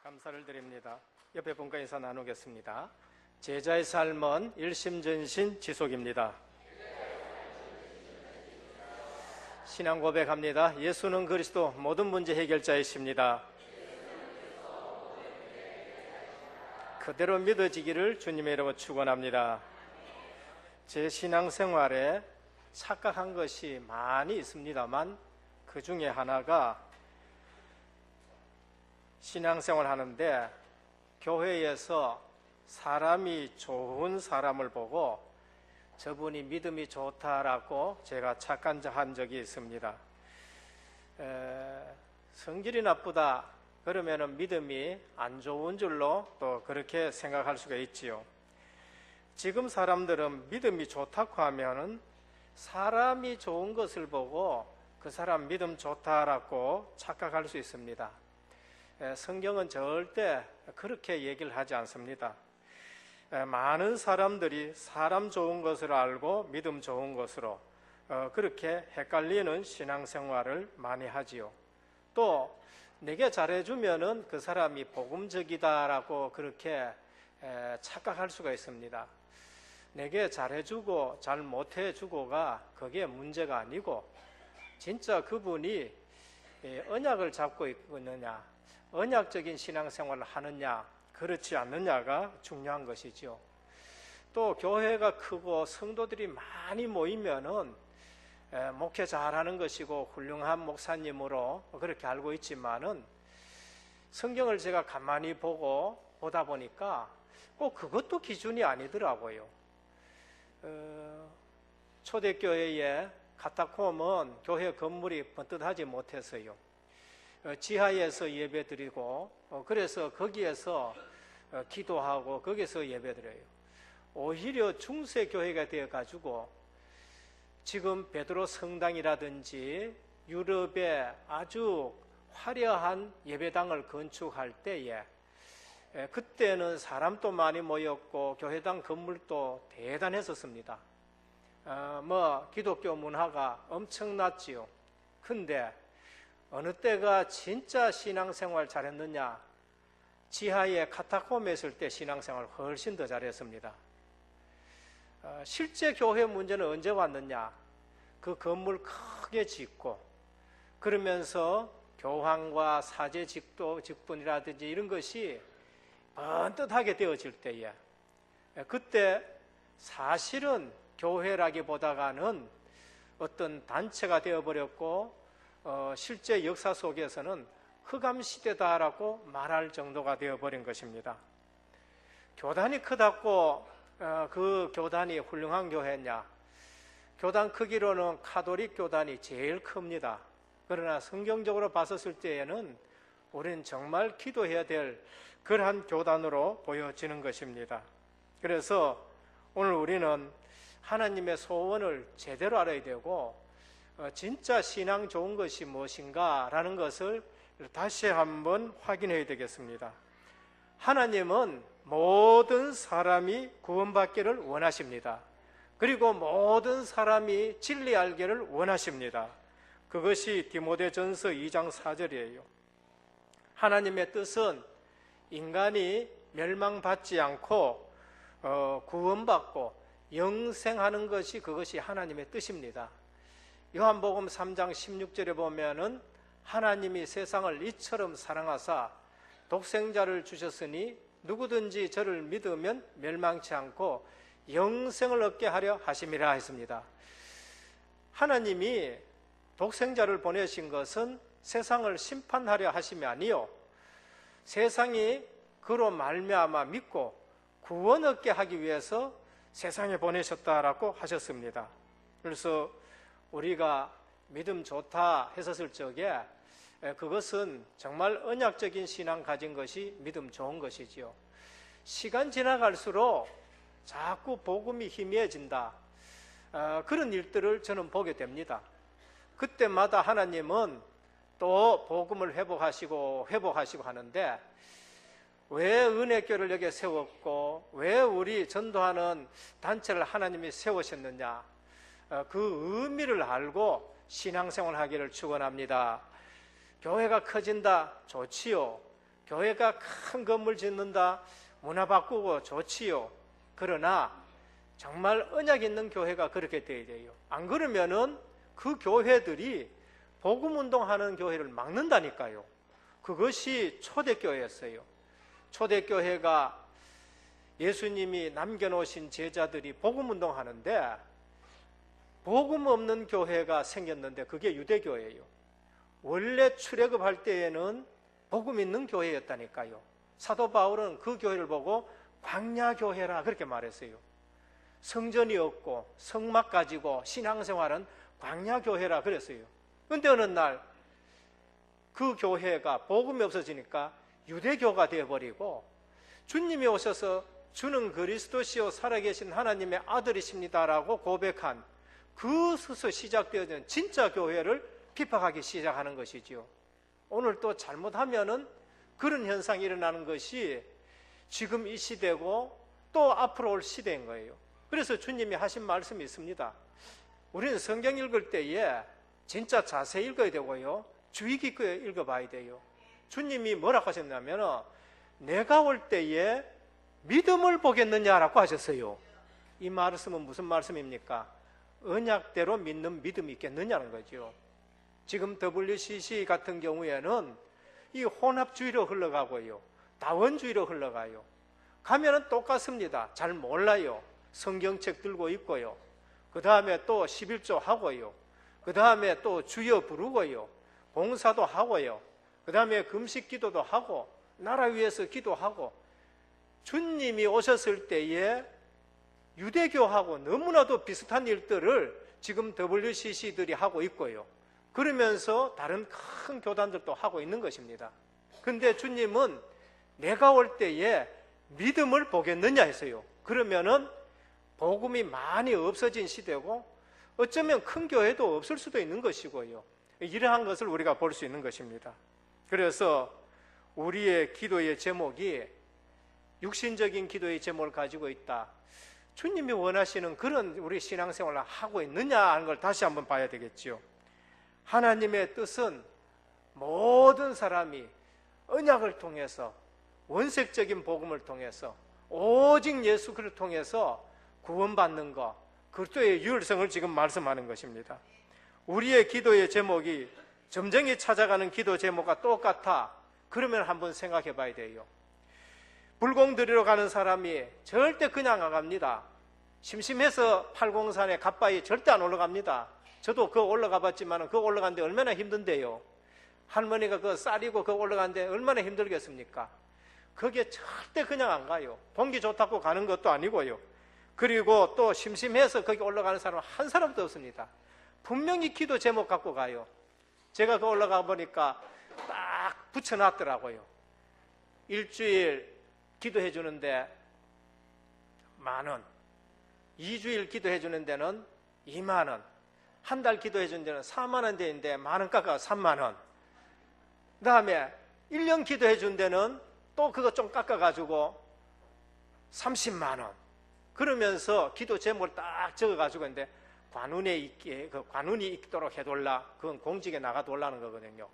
감사를 드립니다. 옆에 분과 인사 나누겠습니다. 제자의 삶은 일심전신 지속입니다. 신앙 고백합니다. 예수는 그리스도 모든 문제 해결자이십니다. 그대로 믿어지기를 주님의 이름으로 축원합니다. 제 신앙생활에 착각한 것이 많이 있습니다만 그 중에 하나가 신앙생활 하는데 교회에서 사람이 좋은 사람을 보고 저분이 믿음이 좋다라고 제가 착각한 적이 있습니다. 성질이 나쁘다 그러면 믿음이 안 좋은 줄로 또 그렇게 생각할 수가 있지요. 지금 사람들은 믿음이 좋다고 하면은 사람이 좋은 것을 보고 그 사람 믿음 좋다라고 착각할 수 있습니다. 성경은 절대 그렇게 얘기를 하지 않습니다. 많은 사람들이 사람 좋은 것을 알고 믿음 좋은 것으로 그렇게 헷갈리는 신앙생활을 많이 하지요. 또 내게 잘해주면은 그 사람이 복음적이다라고 그렇게 착각할 수가 있습니다. 내게 잘해주고 잘 못해주고가 그게 문제가 아니고 진짜 그분이 언약을 잡고 있느냐, 언약적인 신앙생활을 하느냐 그렇지 않느냐가 중요한 것이죠. 또 교회가 크고 성도들이 많이 모이면은 목회 잘하는 것이고 훌륭한 목사님으로 그렇게 알고 있지만은 성경을 제가 가만히 보다 보니까 꼭 그것도 기준이 아니더라고요. 초대교회에 카타콤은 교회 건물이 번듯하지 못해서요. 지하에서 예배드리고 그래서 거기에서 기도하고 거기서 예배드려요. 오히려 중세교회가 되어가지고 지금 베드로 성당이라든지 유럽에 아주 화려한 예배당을 건축할 때에 그때는 사람도 많이 모였고 교회당 건물도 대단했었습니다. 기독교 문화가 엄청났지요. 근데 어느 때가 진짜 신앙생활 잘했느냐? 지하에 카타콤에 있을 때 신앙생활 훨씬 더 잘했습니다. 실제 교회 문제는 언제 왔느냐? 그 건물 크게 짓고 그러면서 교황과 사제 직분이라든지 이런 것이 번듯하게 되어질 때에 그때 사실은 교회라기보다는 어떤 단체가 되어버렸고 실제 역사 속에서는 흑암시대다라고 말할 정도가 되어버린 것입니다. 교단이 크다고 그 교단이 훌륭한 교회냐? 교단 크기로는 카톨릭 교단이 제일 큽니다. 그러나 성경적으로 봤었을 때에는 우리는 정말 기도해야 될 그러한 교단으로 보여지는 것입니다. 그래서 오늘 우리는 하나님의 소원을 제대로 알아야 되고 진짜 신앙 좋은 것이 무엇인가라는 것을 다시 한번 확인해야 되겠습니다. 하나님은 모든 사람이 구원받기를 원하십니다. 그리고 모든 사람이 진리 알기를 원하십니다. 그것이 디모데전서 2장 4절이에요. 하나님의 뜻은 인간이 멸망받지 않고 구원받고 영생하는 것이 그것이 하나님의 뜻입니다. 요한복음 3장 16절에 보면은 하나님이 세상을 이처럼 사랑하사 독생자를 주셨으니 누구든지 저를 믿으면 멸망치 않고 영생을 얻게 하려 하심이라 했습니다. 하나님이 독생자를 보내신 것은 세상을 심판하려 하심이 아니요 세상이 그로 말미암아 믿고 구원 얻게 하기 위해서 세상에 보내셨다라고 하셨습니다. 그래서 우리가 믿음 좋다 했었을 적에 그것은 정말 언약적인 신앙 가진 것이 믿음 좋은 것이지요. 시간 지나갈수록 자꾸 복음이 희미해진다. 그런 일들을 저는 보게 됩니다. 그때마다 하나님은 또 복음을 회복하시고 하는데 왜 은혜교를 여기에 세웠고 왜 우리 전도하는 단체를 하나님이 세우셨느냐? 그 의미를 알고 신앙생활 하기를 축원합니다. 교회가 커진다 좋지요. 교회가 큰 건물 짓는다, 문화 바꾸고 좋지요. 그러나 정말 언약 있는 교회가 그렇게 돼야 돼요. 안 그러면은 그 교회들이 복음운동하는 교회를 막는다니까요. 그것이 초대교회였어요. 초대교회가 예수님이 남겨놓으신 제자들이 복음운동하는데 복음 없는 교회가 생겼는데 그게 유대교회예요. 원래 출애굽할 때에는 복음 있는 교회였다니까요. 사도 바울은 그 교회를 보고 광야교회라 그렇게 말했어요. 성전이 없고 성막 가지고 신앙생활은 광야교회라 그랬어요. 그런데 어느 날 그 교회가 복음이 없어지니까 유대교가 되어버리고 주님이 오셔서 주는 그리스도시요 살아계신 하나님의 아들이십니다라고 고백한 그서서 시작되어진 진짜 교회를 핍박하기 시작하는 것이지요. 오늘 또 잘못하면은 그런 현상이 일어나는 것이 지금 이 시대고 또 앞으로 올 시대인 거예요. 그래서 주님이 하신 말씀이 있습니다. 우리는 성경 읽을 때에 진짜 자세히 읽어야 되고요. 주의 깊게 읽어봐야 돼요. 주님이 뭐라고 하셨냐면 내가 올 때에 믿음을 보겠느냐라고 하셨어요. 이 말씀은 무슨 말씀입니까? 언약대로 믿는 믿음이 있겠느냐는 거죠. 지금 WCC 같은 경우에는 이 혼합주의로 흘러가고요. 다원주의로 흘러가요. 가면은 똑같습니다. 잘 몰라요. 성경책 들고 있고요. 그 다음에 또 11조 하고요. 그 다음에 또 주여 부르고요. 봉사도 하고요. 그 다음에 금식 기도도 하고 나라 위해서 기도하고 주님이 오셨을 때에 유대교하고 너무나도 비슷한 일들을 지금 WCC들이 하고 있고요. 그러면서 다른 큰 교단들도 하고 있는 것입니다. 그런데 주님은 내가 올 때에 믿음을 보겠느냐 했어요. 그러면은 복음이 많이 없어진 시대고 어쩌면 큰 교회도 없을 수도 있는 것이고요. 이러한 것을 우리가 볼 수 있는 것입니다. 그래서 우리의 기도의 제목이 육신적인 기도의 제목을 가지고 있다. 주님이 원하시는 그런 우리 신앙생활을 하고 있느냐 하는 걸 다시 한번 봐야 되겠죠. 하나님의 뜻은 모든 사람이 언약을 통해서 원색적인 복음을 통해서 오직 예수 그리스도를 통해서 구원받는 것, 그리스도의 유일성을 지금 말씀하는 것입니다. 우리의 기도의 제목이 점쟁이 찾아가는 기도 제목과 똑같아. 그러면 한번 생각해 봐야 돼요. 불공 들이러 가는 사람이 절대 그냥 안 갑니다. 심심해서 팔공산에 갓바위 절대 안 올라갑니다. 저도 그거 올라가 봤지만 그거 올라가는데 얼마나 힘든데요. 할머니가 그 쌀이고 그거 올라가는데 얼마나 힘들겠습니까? 거기에 절대 그냥 안 가요. 공기 좋다고 가는 것도 아니고요. 그리고 또 심심해서 거기 올라가는 사람은 한 사람도 없습니다. 분명히 기도 제목 갖고 가요. 제가 그 올라가 보니까 딱 붙여놨더라고요. 일주일 기도해 주는데 10,000원, 2주일 기도해 주는 데는 20,000원, 한 달 기도해 주는 데는 40,000원 되는데 10,000원 깎아 30,000원. 그 다음에 1년 기도해 준 데는 또 그거 좀 깎아가지고 300,000원. 그러면서 기도 제목을 딱 적어가지고 있는데 관운이 있도록 해달라. 그건 공직에 나가달라는 거거든요.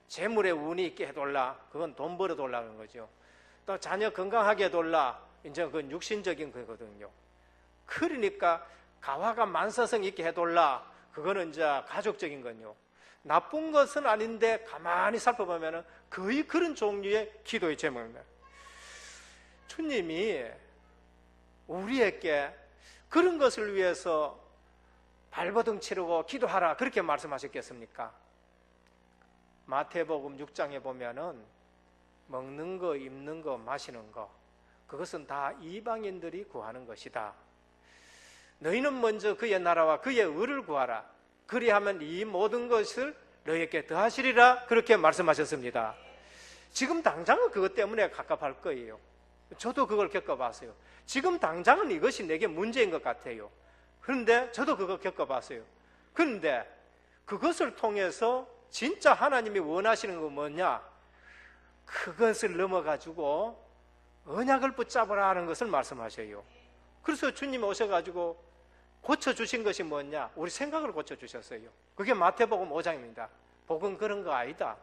재물에 운이 있게 해달라. 그건 돈 벌어달라는 거죠. 또 자녀 건강하게 해달라. 이제 그건 육신적인 거거든요. 그러니까 가화가 만사성 있게 해달라. 그거는 이제 가족적인 건요. 나쁜 것은 아닌데 가만히 살펴보면 거의 그런 종류의 기도의 제목입니다. 주님이 우리에게 그런 것을 위해서 발버둥 치르고 기도하라 그렇게 말씀하셨겠습니까? 마태복음 6장에 보면은 먹는 거, 입는 거, 마시는 거 그것은 다 이방인들이 구하는 것이다. 너희는 먼저 그의 나라와 그의 의를 구하라. 그리하면 이 모든 것을 너희에게 더하시리라 그렇게 말씀하셨습니다. 지금 당장은 그것 때문에 갑갑할 거예요. 저도 그걸 겪어봤어요. 지금 당장은 이것이 내게 문제인 것 같아요. 그런데 저도 그거 겪어봤어요. 그런데 그것을 통해서 진짜 하나님이 원하시는 건 뭐냐? 그것을 넘어가지고 언약을 붙잡으라 하는 것을 말씀하셔요. 그래서 주님이 오셔가지고 고쳐주신 것이 뭐냐? 우리 생각을 고쳐주셨어요. 그게 마태복음 5장입니다. 복은 그런 거 아니다.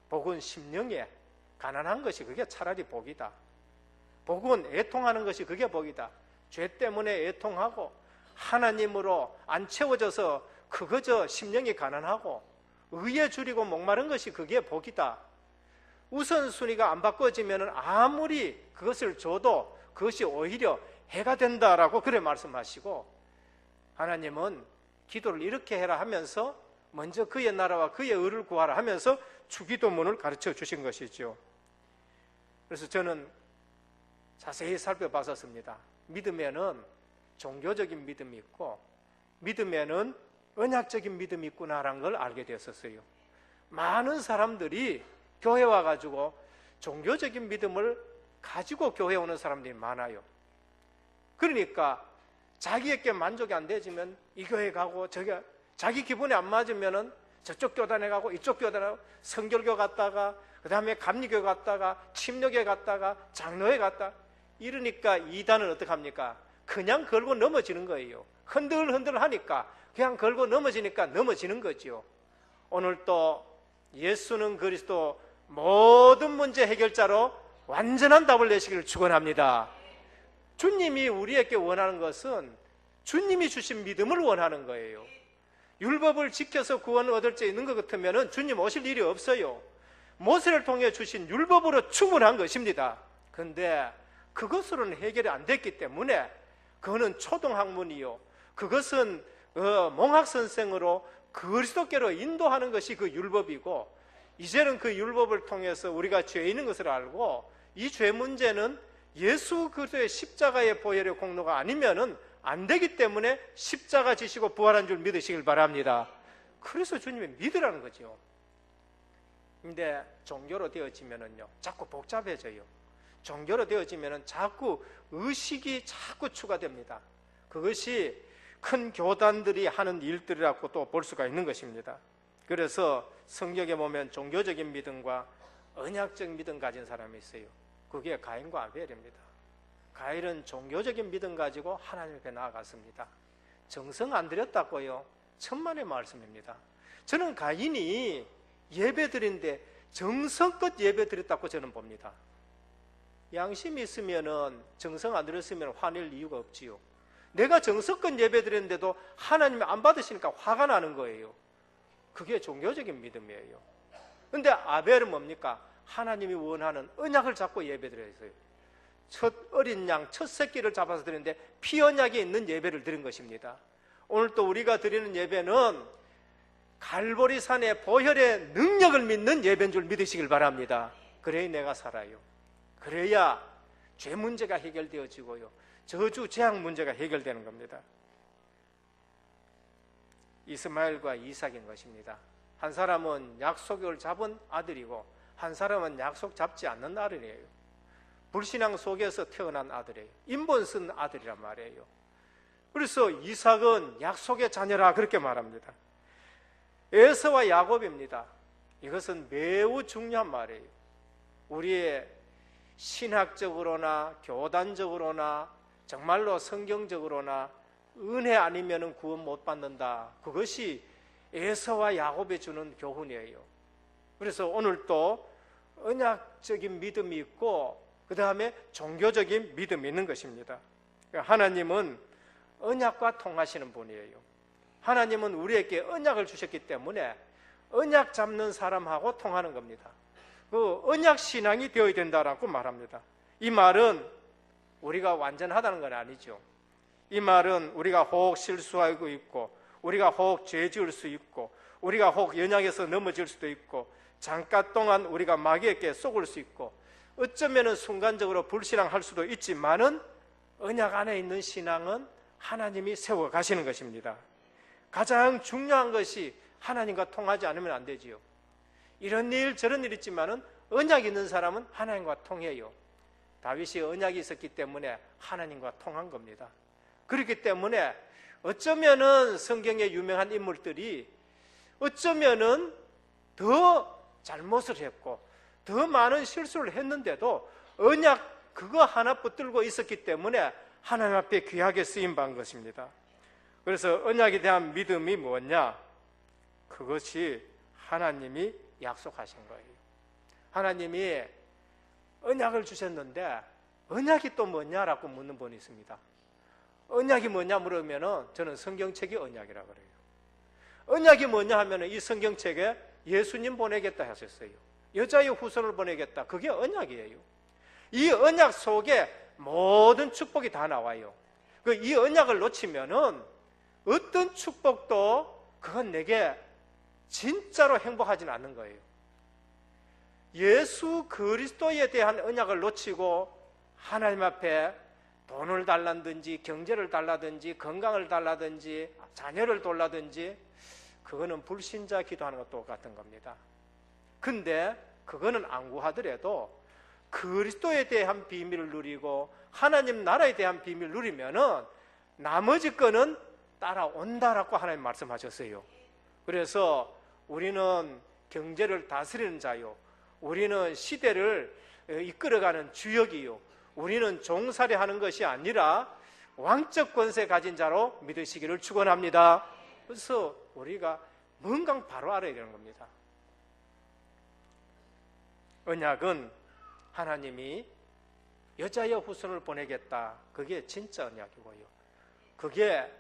복은 심령에 가난한 것이 그게 차라리 복이다. 복은 애통하는 것이 그게 복이다. 죄 때문에 애통하고 하나님으로 안 채워져서 그거저 심령이 가난하고 의에 줄이고 목마른 것이 그게 복이다. 우선순위가 안 바꿔지면 아무리 그것을 줘도 그것이 오히려 해가 된다라고 그래 말씀하시고, 하나님은 기도를 이렇게 해라 하면서 먼저 그의 나라와 그의 의를 구하라 하면서 주기도문을 가르쳐 주신 것이죠. 그래서 저는 자세히 살펴봤었습니다. 믿음에는 종교적인 믿음이 있고 믿음에는 언약적인 믿음이 있구나라는 걸 알게 되었어요. 많은 사람들이 교회 와가지고 종교적인 믿음을 가지고 교회 오는 사람들이 많아요. 그러니까 자기에게 만족이 안 되지만 이 교회 가고 자기 기분에 안 맞으면은 저쪽 교단에 가고 이쪽 교단에 가고 성결교 갔다가 그 다음에 감리교 갔다가 침례교 갔다가 장로회 갔다, 이러니까 이단은 어떡합니까? 그냥 걸고 넘어지는 거예요. 흔들흔들 하니까 그냥 걸고 넘어지니까 넘어지는 거죠. 오늘 또 예수는 그리스도 모든 문제 해결자로 완전한 답을 내시기를 축원합니다. 주님이 우리에게 원하는 것은 주님이 주신 믿음을 원하는 거예요. 율법을 지켜서 구원을 얻을 수 있는 것 같으면 주님 오실 일이 없어요. 모세를 통해 주신 율법으로 충분한 것입니다. 그런데 그것으로는 해결이 안 됐기 때문에 그거는 초등학문이요, 그것은 몽학선생으로 그리스도께로 인도하는 것이 그 율법이고, 이제는 그 율법을 통해서 우리가 죄 있는 것을 알고 이 죄 문제는 예수 그리스도의 십자가의 보혈의 공로가 아니면은 안 되기 때문에 십자가 지시고 부활한 줄 믿으시길 바랍니다. 그래서 주님이 믿으라는 거죠. 근데 종교로 되어지면은요 자꾸 복잡해져요. 종교로 되어지면은 자꾸 의식이 자꾸 추가됩니다. 그것이 큰 교단들이 하는 일들이라고 또 볼 수가 있는 것입니다. 그래서 성경에 보면 종교적인 믿음과 언약적 믿음 가진 사람이 있어요. 그게 가인과 아벨입니다. 가인은 종교적인 믿음 가지고 하나님께 나아갔습니다. 정성 안 드렸다고요? 천만의 말씀입니다. 저는 가인이 예배드린데 정성껏 예배드렸다고 저는 봅니다. 양심이 있으면은 정성 안 드렸으면 화낼 이유가 없지요. 내가 정성껏 예배드렸는데도 하나님이 안 받으시니까 화가 나는 거예요. 그게 종교적인 믿음이에요. 그런데 아벨은 뭡니까? 하나님이 원하는 언약을 잡고 예배드렸어요. 첫 어린 양, 첫 새끼를 잡아서 드리는데 피언약이 있는 예배를 드린 것입니다. 오늘 또 우리가 드리는 예배는 갈보리산의 보혈의 능력을 믿는 예배인 줄 믿으시길 바랍니다. 그래야 내가 살아요. 그래야 죄 문제가 해결되어지고요, 저주 재앙 문제가 해결되는 겁니다. 이스마엘과 이삭인 것입니다. 한 사람은 약속을 잡은 아들이고 한 사람은 약속 잡지 않는 아들이에요. 불신앙 속에서 태어난 아들이에요. 인본 쓴 아들이란 말이에요. 그래서 이삭은 약속의 자녀라 그렇게 말합니다. 에서와 야곱입니다. 이것은 매우 중요한 말이에요. 우리의 신학적으로나 교단적으로나 정말로 성경적으로나 은혜 아니면 구원 못 받는다. 그것이 에서와 야곱이 주는 교훈이에요. 그래서 오늘 또 언약적인 믿음이 있고 그 다음에 종교적인 믿음이 있는 것입니다. 하나님은 언약과 통하시는 분이에요. 하나님은 우리에게 언약을 주셨기 때문에 언약 잡는 사람하고 통하는 겁니다. 그 언약 신앙이 되어야 된다라고 말합니다. 이 말은 우리가 완전하다는 건 아니죠. 이 말은 우리가 혹 실수하고 있고 우리가 혹 죄 지을 수 있고 우리가 혹 연약해서 넘어질 수도 있고 잠깐 동안 우리가 마귀에게 속을 수 있고 어쩌면 순간적으로 불신앙할 수도 있지만은 언약 안에 있는 신앙은 하나님이 세워 가시는 것입니다. 가장 중요한 것이 하나님과 통하지 않으면 안 되지요. 이런 일 저런 일 있지만은 언약 있는 사람은 하나님과 통해요. 다윗이 언약이 있었기 때문에 하나님과 통한 겁니다. 그렇기 때문에 어쩌면은 성경에 유명한 인물들이 어쩌면은 더 잘못을 했고 더 많은 실수를 했는데도 언약 그거 하나 붙들고 있었기 때문에 하나님 앞에 귀하게 쓰임 받은 것입니다. 그래서 언약에 대한 믿음이 뭐냐? 그것이 하나님이 약속하신 거예요. 하나님이 언약을 주셨는데 언약이 또 뭐냐라고 묻는 분이 있습니다. 언약이 뭐냐 물으면은 저는 성경책이 언약이라고 그래요. 언약이 뭐냐 하면은 이 성경책에 예수님 보내겠다 하셨어요. 여자의 후손을 보내겠다. 그게 언약이에요. 이 언약 속에 모든 축복이 다 나와요. 이 언약을 놓치면은 어떤 축복도 그건 내게 진짜로 행복하지는 않는 거예요. 예수 그리스도에 대한 언약을 놓치고 하나님 앞에 돈을 달라든지 경제를 달라든지 건강을 달라든지 자녀를 돌라든지 그거는 불신자 기도하는 것과 똑같은 겁니다. 근데 그거는 안 구하더라도 그리스도에 대한 비밀을 누리고 하나님 나라에 대한 비밀을 누리면은 나머지 거는 따라온다라고 하나님 말씀하셨어요. 그래서 우리는 경제를 다스리는 자요, 우리는 시대를 이끌어가는 주역이요, 우리는 종살이 하는 것이 아니라 왕적 권세 가진 자로 믿으시기를 축원합니다. 그래서 우리가 뭔가 바로 알아야 되는 겁니다. 언약은 하나님이 여자의 후손을 보내겠다. 그게 진짜 언약이고요. 그게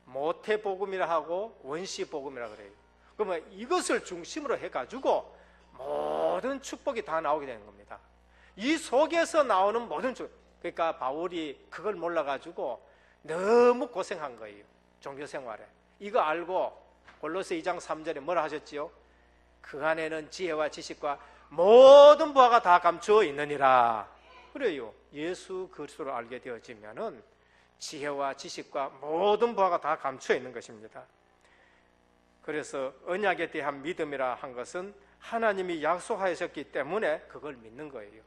모태복음이라 하고 원시복음이라 그래요. 그러면 이것을 중심으로 해가지고 모든 축복이 다 나오게 되는 겁니다. 이 속에서 나오는 모든 축복. 그러니까 바울이 그걸 몰라가지고 너무 고생한 거예요. 종교생활에. 이거 알고 골로새 2장 3절에 뭐라 하셨지요? 그 안에는 지혜와 지식과 모든 부하가 다 감추어 있느니라. 그래요. 예수 그리스도를 알게 되어지면은 지혜와 지식과 모든 부하가 다 감추어 있는 것입니다. 그래서 언약에 대한 믿음이라 한 것은 하나님이 약속하셨기 때문에 그걸 믿는 거예요.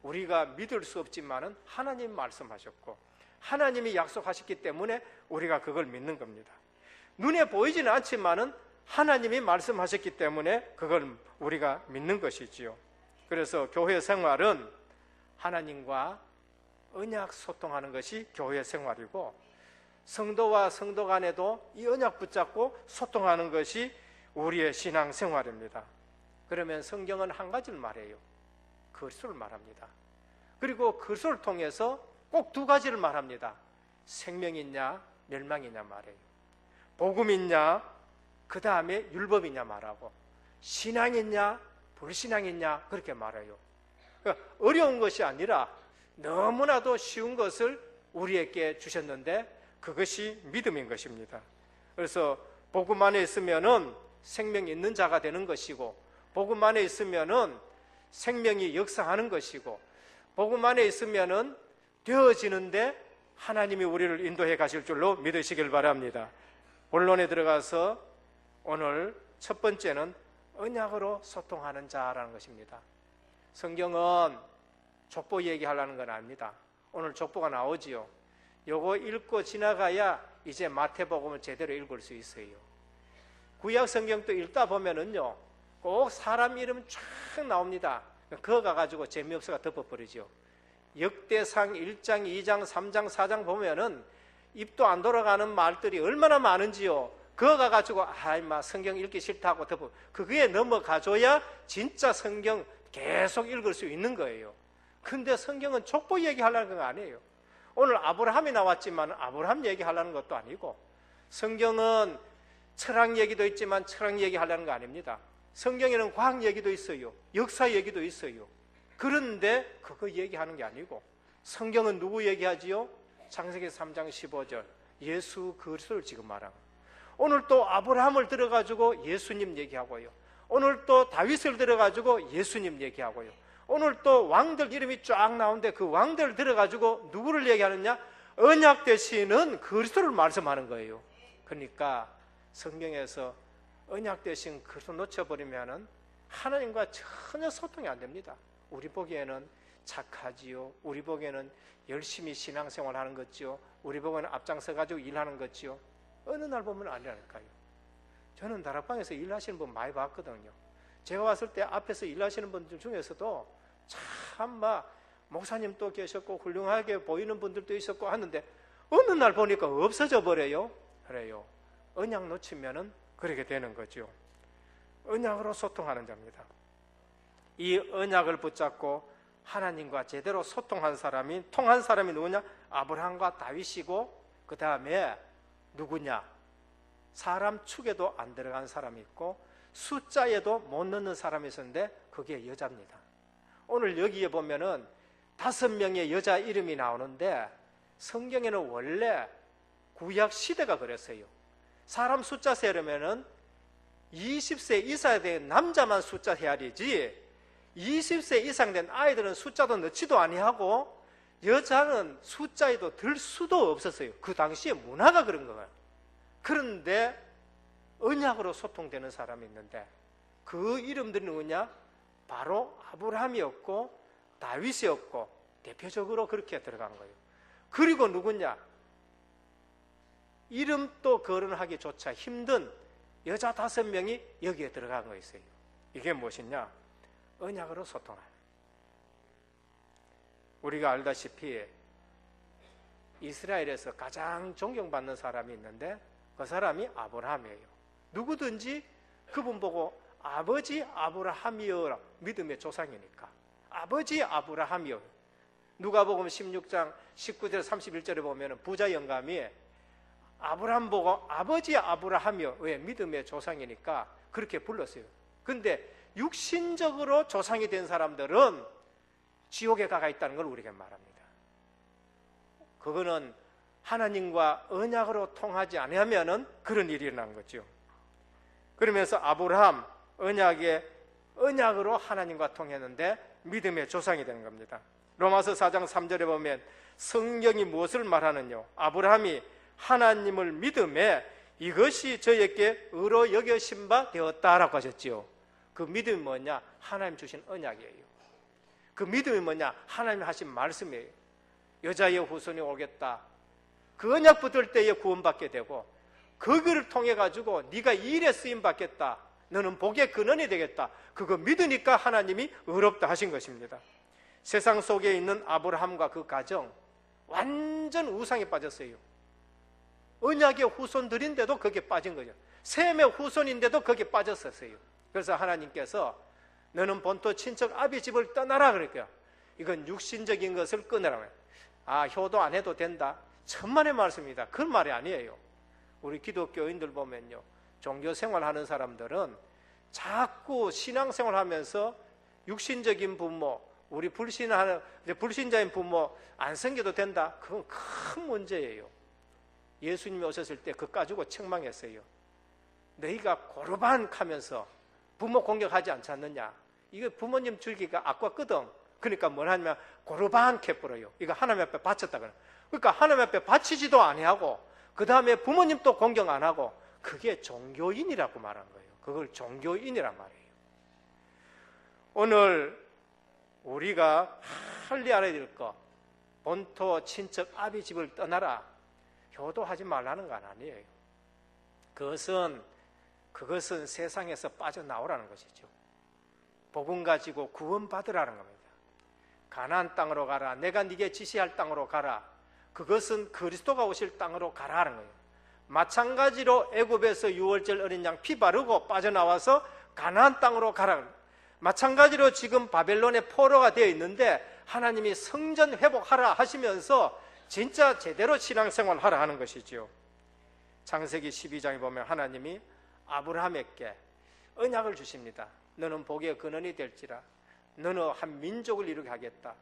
우리가 믿을 수 없지만은 하나님 말씀하셨고 하나님이 약속하셨기 때문에 우리가 그걸 믿는 겁니다. 눈에 보이지는 않지만은 하나님이 말씀하셨기 때문에 그걸 우리가 믿는 것이지요. 그래서 교회 생활은 하나님과 언약 소통하는 것이 교회 생활이고, 성도와 성도 간에도 이 언약 붙잡고 소통하는 것이 우리의 신앙 생활입니다. 그러면 성경은 한 가지를 말해요. 그리스도를 말합니다. 그리고 그리스도를 통해서 꼭 두 가지를 말합니다. 생명이냐 멸망이냐 말해요. 복음이냐 그 다음에 율법이냐 말하고, 신앙이냐 불신앙이냐 그렇게 말해요. 그러니까 어려운 것이 아니라 너무나도 쉬운 것을 우리에게 주셨는데 그것이 믿음인 것입니다. 그래서 복음 안에 있으면은 생명이 있는 자가 되는 것이고, 복음 안에 있으면은 생명이 역사하는 것이고, 복음 안에 있으면은 되어지는데 하나님이 우리를 인도해 가실 줄로 믿으시길 바랍니다. 본론에 들어가서 오늘 첫 번째는 언약으로 소통하는 자라는 것입니다. 성경은 족보 얘기하려는 건 아닙니다. 오늘 족보가 나오지요. 요거 읽고 지나가야 이제 마태복음을 제대로 읽을 수 있어요. 구약 성경도 읽다 보면은요, 꼭 사람 이름 쫙 나옵니다. 그거 가가지고 재미없어가 덮어버리죠. 역대상 1장, 2장, 3장, 4장 보면은 입도 안 돌아가는 말들이 얼마나 많은지요. 그거 가가지고 성경 읽기 싫다고 덮어, 그거에 넘어가줘야 진짜 성경 계속 읽을 수 있는 거예요. 근데 성경은 족보 얘기하려는 건 아니에요. 오늘 아브라함이 나왔지만 아브라함 얘기하려는 것도 아니고, 성경은 철학 얘기도 있지만 철학 얘기하려는 거 아닙니다. 성경에는 과학 얘기도 있어요. 역사 얘기도 있어요. 그런데 그거 얘기하는 게 아니고, 성경은 누구 얘기하지요? 창세기 3장 15절 예수 그리스도를 지금 말하고, 오늘 또 아브라함을 들어가지고 예수님 얘기하고요, 오늘 또 다윗을 들어가지고 예수님 얘기하고요, 오늘 또 왕들 이름이 쫙 나오는데 그 왕들 들어가지고 누구를 얘기하느냐? 언약 되시는 그리스도를 말씀하는 거예요. 그러니까 성경에서 언약 되신 그리스도 놓쳐버리면 하나님과 전혀 소통이 안 됩니다. 우리 보기에는 착하지요, 우리 보기에는 열심히 신앙생활 하는 거지요, 우리 보기에는 앞장서 가지고 일하는 거지요. 어느 날 보면 아니라니까요. 저는 다락방에서 일하시는 분 많이 봤거든요. 제가 왔을 때 앞에서 일하시는 분들 중에서도 참 목사님도 계셨고 훌륭하게 보이는 분들도 있었고 하는데 어느 날 보니까 없어져 버려요. 그래요. 언약 놓치면은 그렇게 되는 거죠. 언약으로 소통하는 자입니다. 이 언약을 붙잡고 하나님과 제대로 소통한 사람이, 통한 사람이 누구냐? 아브라함과 다윗이고, 그 다음에 누구냐? 사람 축에도 안 들어간 사람이 있고 숫자에도 못 넣는 사람이 있었는데 그게 여자입니다. 오늘 여기에 보면은 5명의 여자 이름이 나오는데 성경에는 원래 구약 시대가 그랬어요. 사람 숫자 세려면은 20세 이상 된 남자만 숫자 해야 되지 20세 이상 된 아이들은 숫자도 넣지도 아니하고 여자는 숫자에도 들 수도 없었어요. 그 당시에 문화가 그런 거예요. 그런데 언약으로 소통되는 사람이 있는데 그 이름들이 누구냐? 바로 아브라함이었고 다윗이었고 대표적으로 그렇게 들어간 거예요. 그리고 누구냐? 이름도 거론하기조차 힘든 여자 5명이 여기에 들어간 거였어요. 이게 무엇이냐? 언약으로 소통하는. 우리가 알다시피 이스라엘에서 가장 존경받는 사람이 있는데 그 사람이 아브라함이에요. 누구든지 그분 보고 아버지 아브라함이여, 믿음의 조상이니까 아버지 아브라함이여. 누가복음 16장 19절 31절에 보면 부자 영감이 아브라함 보고 아버지 아브라함이여, 왜? 믿음의 조상이니까 그렇게 불렀어요. 근데 육신적으로 조상이 된 사람들은 지옥에 가가 있다는 걸 우리에게 말합니다. 그거는 하나님과 언약으로 통하지 않으면 그런 일이 일어난 거죠. 그러면서 아브라함 언약으로 하나님과 통했는데 믿음의 조상이 되는 겁니다. 로마서 4장 3절에 보면 성경이 무엇을 말하느냐? 아브라함이 하나님을 믿음에 이것이 저에게 의로 여겨진 바 되었다라고 하셨지요. 그 믿음이 뭐냐? 하나님 주신 언약이에요. 그 믿음이 뭐냐? 하나님 하신 말씀이에요. 여자의 후손이 오겠다. 그 언약 붙을 때에 구원받게 되고 그거를 통해 가지고 네가 이 일에 쓰임 받겠다. 너는 복의 근원이 되겠다. 그거 믿으니까 하나님이 의롭다 하신 것입니다. 세상 속에 있는 아브라함과 그 가정 완전 우상에 빠졌어요. 언약의 후손들인데도 거기에 빠진 거죠. 셈의 후손인데도 거기에 빠졌었어요. 그래서 하나님께서 너는 본토 친척 아비 집을 떠나라 그랬고요. 이건 육신적인 것을 끊으라고요. 효도 안 해도 된다. 천만의 말씀입니다. 그런 말이 아니에요. 우리 기독교인들 보면요, 종교생활 하는 사람들은 자꾸 신앙생활 하면서 육신적인 부모, 우리 불신자인 부모 안 생겨도 된다. 그건 큰 문제예요. 예수님이 오셨을 때 그거 가지고 책망했어요. 너희가 고르반 하면서 부모 공격하지 않지 않느냐? 이거 부모님 줄기가 아깝거든. 그러니까 뭘 하냐면 고르반 캐버려요. 이거 하나님 앞에 바쳤다 그래. 그러니까 하나님 앞에 바치지도 아니하고 그 다음에 부모님도 공격 안 하고 그게 종교인이라고 말한 거예요. 그걸 종교인이란 말이에요. 오늘 우리가 빨리 알아야 될 거, 본토 친척 아비 집을 떠나라. 효도하지 말라는 건 아니에요. 그것은 세상에서 빠져나오라는 것이죠. 복음 가지고 구원받으라는 겁니다. 가나안 땅으로 가라. 내가 네게 지시할 땅으로 가라. 그것은 그리스도가 오실 땅으로 가라는 거예요. 마찬가지로 애굽에서 유월절 어린 양 피 바르고 빠져나와서 가나안 땅으로 가라. 마찬가지로 지금 바벨론의 포로가 되어 있는데 하나님이 성전 회복하라 하시면서 진짜 제대로 신앙생활 하라 하는 것이지요. 창세기 12장에 보면 하나님이 아브라함에게 언약을 주십니다. 너는 복의 근원이 될지라. 너는 한 민족을 이루게 하겠다.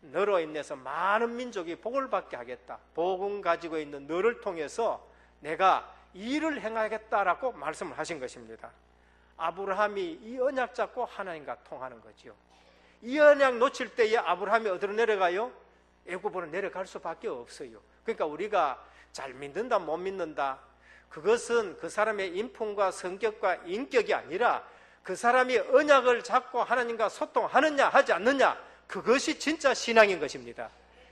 너로 인해서 많은 민족이 복을 받게 하겠다. 복음 가지고 있는 너를 통해서 내가 일을 행하겠다라고 말씀을 하신 것입니다. 아브라함이 이 언약 잡고 하나님과 통하는 거지요. 이 언약 놓칠 때에 아브라함이 어디로 내려가요? 애굽으로 내려갈 수밖에 없어요. 그러니까 우리가 잘 믿는다 못 믿는다, 그것은 그 사람의 인품과 성격과 인격이 아니라 그 사람이 언약을 잡고 하나님과 소통하느냐 하지 않느냐, 그것이 진짜 신앙인 것입니다.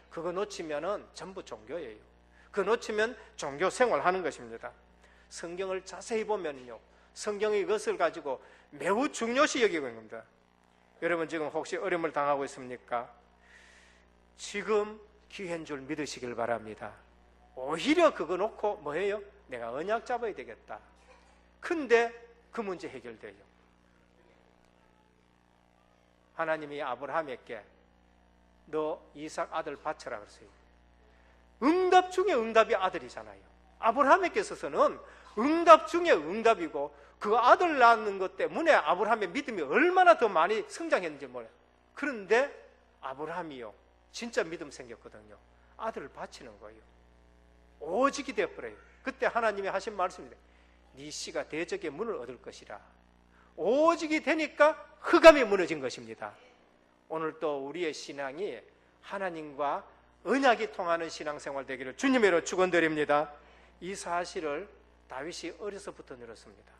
그거 놓치면은 전부 종교예요. 그거 놓치면 종교 생활하는 것입니다. 성경을 자세히 보면요, 성경이 이것을 가지고 매우 중요시 여기고 있는 겁니다. 여러분 지금 혹시 어려움을 당하고 있습니까? 지금 기회인 줄 믿으시길 바랍니다. 오히려 그거 놓고 뭐예요? 내가 언약 잡아야 되겠다. 근데 그 문제 해결돼요. 하나님이 아브라함에게 너 이삭 아들 바쳐라 그랬어요. 응답 중에 응답이 아들이잖아요. 아브라함에게 있어서는 응답 중에 응답이고 그 아들 낳는 것 때문에 아브라함의 믿음이 얼마나 더 많이 성장했는지 몰라요. 그런데 아브라함이요, 진짜 믿음 생겼거든요. 아들을 바치는 거예요. 오직이 되어버려요. 그때 하나님이 하신 말씀입니다. 네 씨가 대적의 문을 얻을 것이라. 오직이 되니까 흑암이 무너진 것입니다. 오늘 또 우리의 신앙이 하나님과 언약이 통하는 신앙생활 되기를 주님으로 축원드립니다. 이 사실을 다윗이 어려서부터 누렸습니다.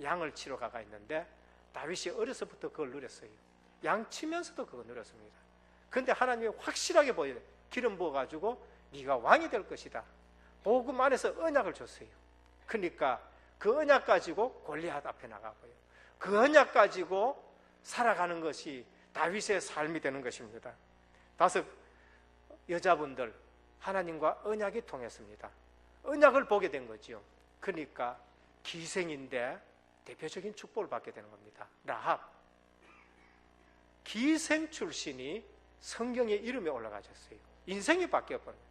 양을 치러 가가 있는데 다윗이 어려서부터 그걸 누렸어요. 양 치면서도 그걸 누렸습니다. 그런데 하나님이 확실하게 보여요. 기름 부어가지고 네가 왕이 될 것이다. 복음 안에서 언약을 줬어요. 그러니까 그 언약 가지고 골리앗 앞에 나가고요. 그 언약 가지고 살아가는 것이 다윗의 삶이 되는 것입니다. 5 여자분들 하나님과 언약이 통했습니다. 언약을 보게 된 거지요. 그러니까 기생인데 대표적인 축복을 받게 되는 겁니다. 라합, 기생 출신이 성경의 이름에 올라가셨어요. 인생이 바뀌어버려요.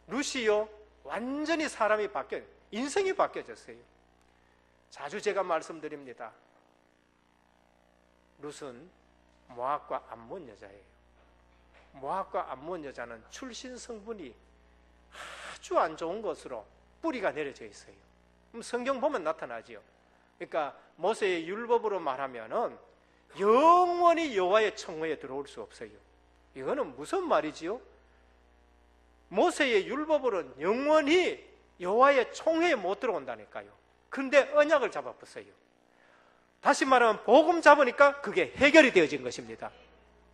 루시요, 완전히 사람이 바뀌어요. 인생이 바뀌어졌어요. 자주 제가 말씀드립니다. 룻은 모압과 암몬 여자예요. 모압과 암몬 여자는 출신 성분이 아주 안 좋은 것으로 뿌리가 내려져 있어요. 그럼 성경 보면 나타나지요. 그러니까 모세의 율법으로 말하면은 영원히 여호와의 청회에 들어올 수 없어요. 이거는 무슨 말이지요? 모세의 율법으로는 영원히 여호와의 총회에 못 들어온다니까요. 근데 언약을 잡아봤어요. 다시 말하면 복음 잡으니까 그게 해결이 되어진 것입니다.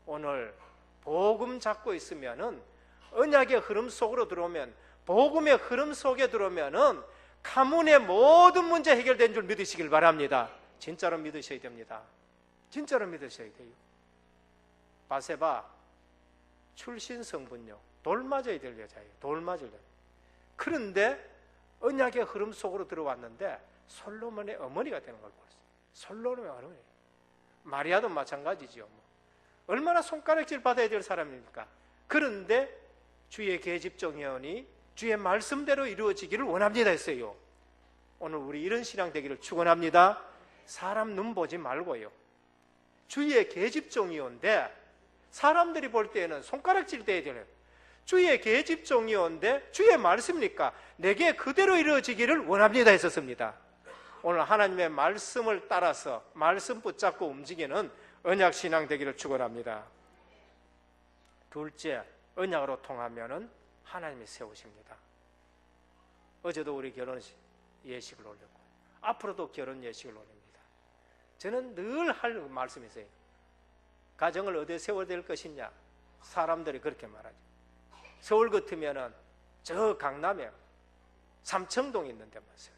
오늘 복음 잡고 있으면은 언약의 흐름 속으로 들어오면, 복음의 흐름 속에 들어오면은 가문의 모든 문제 해결된 줄 믿으시길 바랍니다. 진짜로 믿으셔야 됩니다. 진짜로 믿으셔야 돼요. 바세바 출신 성분요, 돌 맞아야 될 여자예요. 돌 맞을 여자. 그런데 언약의 흐름 속으로 들어왔는데 솔로몬의 어머니가 되는 걸 봤어요. 솔로몬의 어머니. 마리아도 마찬가지죠. 얼마나 손가락질 받아야 될 사람입니까? 그런데 주의 계집종이오니 주의 말씀대로 이루어지기를 원합니다 했어요. 오늘 우리 이런 신앙 되기를 축원합니다. 사람 눈 보지 말고요, 주의 계집종이온데 사람들이 볼 때에는 손가락질 돼야 되는, 주의 계집종이온데 주의 말씀이니까 내게 그대로 이루어지기를 원합니다 했었습니다. 오늘 하나님의 말씀을 따라서 말씀 붙잡고 움직이는 언약신앙 되기를 축원합니다. 둘째, 언약으로 통하면은 하나님이 세우십니다. 어제도 우리 결혼 예식을 올렸고 앞으로도 결혼 예식을 올립니다. 저는 늘 할 말씀이 있어요. 가정을 어디에 세워야 될 것이냐? 사람들이 그렇게 말하죠. 서울 같으면은 저 강남에 삼청동 있는 데만 세워요.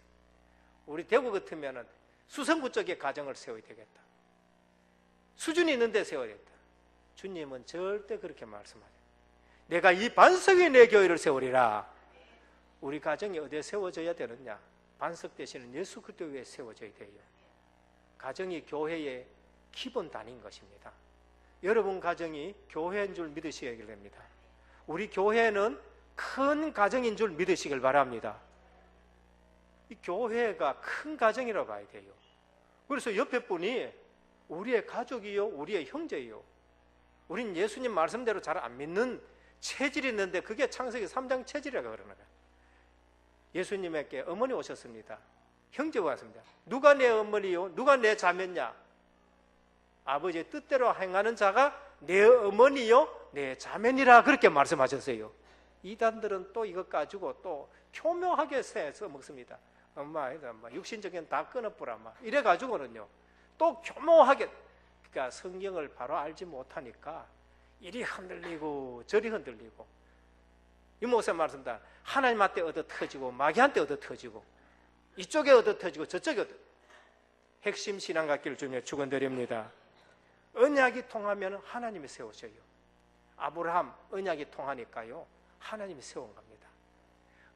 우리 대구 같으면은 수성구 쪽에 가정을 세워야 되겠다. 수준이 있는 데 세워야겠다. 주님은 절대 그렇게 말씀하죠. 내가 이 반석 위에 내 교회를 세우리라. 우리 가정이 어디에 세워져야 되느냐? 반석 대신은 예수 그리스도 위에 세워져야 돼요. 가정이 교회의 기본 단위인 것입니다. 여러분 가정이 교회인 줄 믿으셔야 됩니다. 우리 교회는 큰 가정인 줄 믿으시길 바랍니다. 이 교회가 큰 가정이라고 봐야 돼요. 그래서 옆에 분이 우리의 가족이요, 우리의 형제요. 우린 예수님 말씀대로 잘 안 믿는 체질이 있는데 그게 창세기 3장 체질이라고 그러는 거예요. 예수님에게 어머니 오셨습니다. 형제가 왔습니다. 누가 내 어머니요? 누가 내 자매냐? 아버지의 뜻대로 행하는 자가 내 어머니요, 내 자매니라 그렇게 말씀하셨어요. 이단들은 또 이것 가지고 또 교묘하게 해서 먹습니다. 엄마, 육신적인 다 끊어뿌라 이래가지고는요 또 교묘하게, 그러니까 성경을 바로 알지 못하니까 이리 흔들리고 저리 흔들리고, 이 목사 말씀다 하나님한테 얻어 터지고 마귀한테 얻어 터지고 이쪽에 얻어 터지고 저쪽에 얻어. 핵심 신앙 갖기를 주며 축원드립니다. 언약이 통하면 하나님이 세우셔요. 아브라함 언약이 통하니까요 하나님이 세운 겁니다.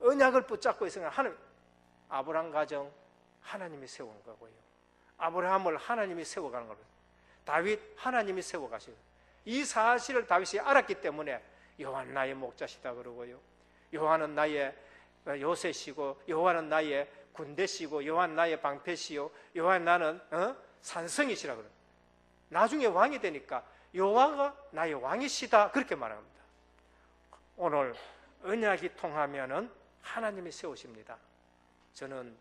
언약을 붙잡고 있으면 하나님, 아브라함 가정 하나님이 세운 거고요. 아브라함을 하나님이 세워가는 겁니다. 다윗 하나님이 세워가시고, 이 사실을 다윗이 알았기 때문에 여호와는 나의 목자시다 그러고요, 여호와는 나의 요새시고, 여호와는 나의 군대시고, 여호와는 나의 방패시요, 여호와는 나는 산성이시라 그래요. 나중에 왕이 되니까 여호와가 나의 왕이시다 그렇게 말합니다. 오늘 언약이 통하면은 하나님이 세우십니다. 저는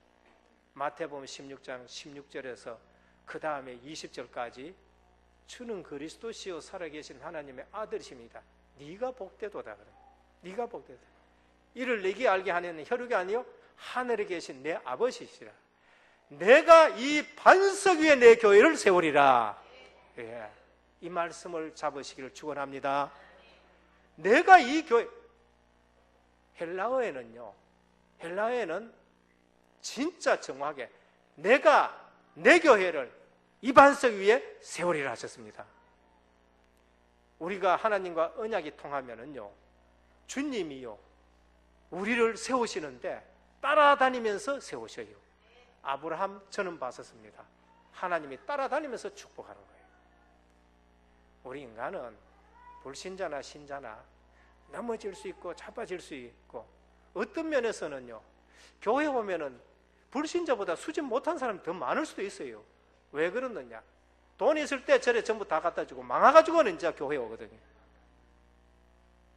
마태복음 16장 16절에서 그 다음에 20절까지 주는 그리스도시요 살아계신 하나님의 아들이십니다. 네가 복되도다 그래. 네가 복되다. 이를 내게 알게 하는 혈육이 아니요 하늘에 계신 내 아버지시라. 내가 이 반석 위에 내 교회를 세우리라. 예, 이 말씀을 잡으시기를 축원합니다. 내가 이 교회, 헬라어에는 진짜 정확하게 내가 내 교회를 이 반석 위에 세우리라 하셨습니다. 우리가 하나님과 언약이 통하면은요, 주님이요 우리를 세우시는데 따라다니면서 세우셔요. 아브라함 저는 봤었습니다. 하나님이 따라다니면서 축복하는 거예요. 우리 인간은 불신자나 신자나 넘어질 수 있고 자빠질 수 있고, 어떤 면에서는요 교회 오면은 불신자보다 수집 못한 사람이 더 많을 수도 있어요. 왜 그러느냐? 돈 있을 때 절에 전부 다 갖다 주고 망해가지고는 이제 교회 오거든요.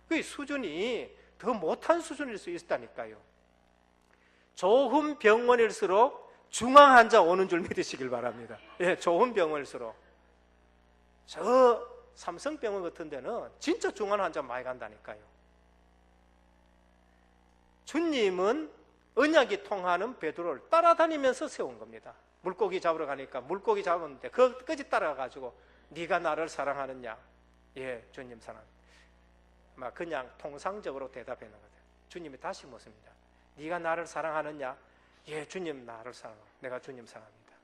그 수준이 더 못한 수준일 수 있다니까요. 좋은 병원일수록 중환 환자 오는 줄 믿으시길 바랍니다. 예, 좋은 병원일수록. 저 삼성병원 같은 데는 진짜 중환 환자 많이 간다니까요. 주님은 언약이 통하는 베드로를 따라다니면서 세운 겁니다. 물고기 잡으러 가니까 물고기 잡았는데 그것까지 따라가가지고 네가 나를 사랑하느냐? 예, 주님 사랑합니다. 막 그냥 통상적으로 대답하는 거예요. 주님이 다시 묻습니다. 네가 나를 사랑하느냐? 예, 주님 나를 사랑합니다. 내가 주님 사랑합니다.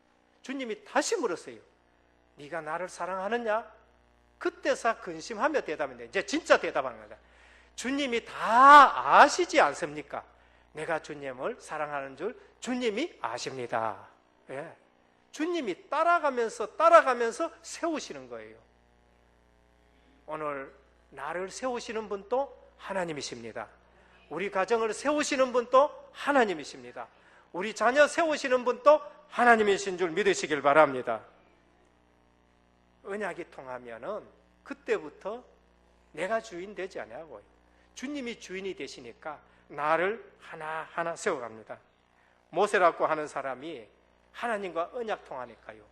주님이 다시 물었어요. 네가 나를 사랑하느냐? 그때서 근심하며 대답했는데 이제 진짜 대답하는 거다. 주님이 다 아시지 않습니까? 내가 주님을 사랑하는 줄 주님이 아십니다. 예. 주님이 따라가면서 세우시는 거예요. 오늘 나를 세우시는 분도 하나님이십니다. 우리 가정을 세우시는 분도 하나님이십니다. 우리 자녀 세우시는 분도 하나님이신 줄 믿으시길 바랍니다. 언약이 통하면은 그때부터 내가 주인 되지 않냐고요. 주님이 주인이 되시니까 나를 하나하나 세워갑니다. 모세라고 하는 사람이 하나님과 언약 통하니까요,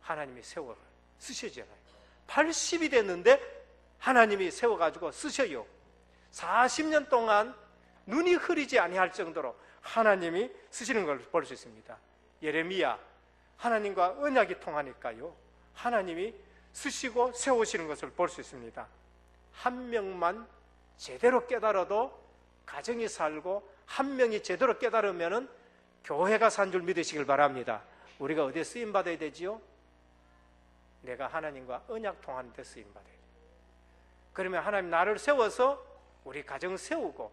하나님이 세워 쓰시잖아요. 80이 됐는데 하나님이 세워가지고 쓰셔요. 40년 동안 눈이 흐리지 아니할 정도로 하나님이 쓰시는 걸 볼 수 있습니다. 예레미야, 하나님과 언약이 통하니까요, 하나님이 쓰시고 세우시는 것을 볼 수 있습니다. 한 명만 제대로 깨달아도 가정이 살고, 한 명이 제대로 깨달으면은 교회가 산 줄 믿으시길 바랍니다. 우리가 어디에 쓰임 받아야 되지요? 내가 하나님과 언약 통하는 데 쓰임 받아야 돼요. 그러면 하나님 나를 세워서 우리 가정 세우고,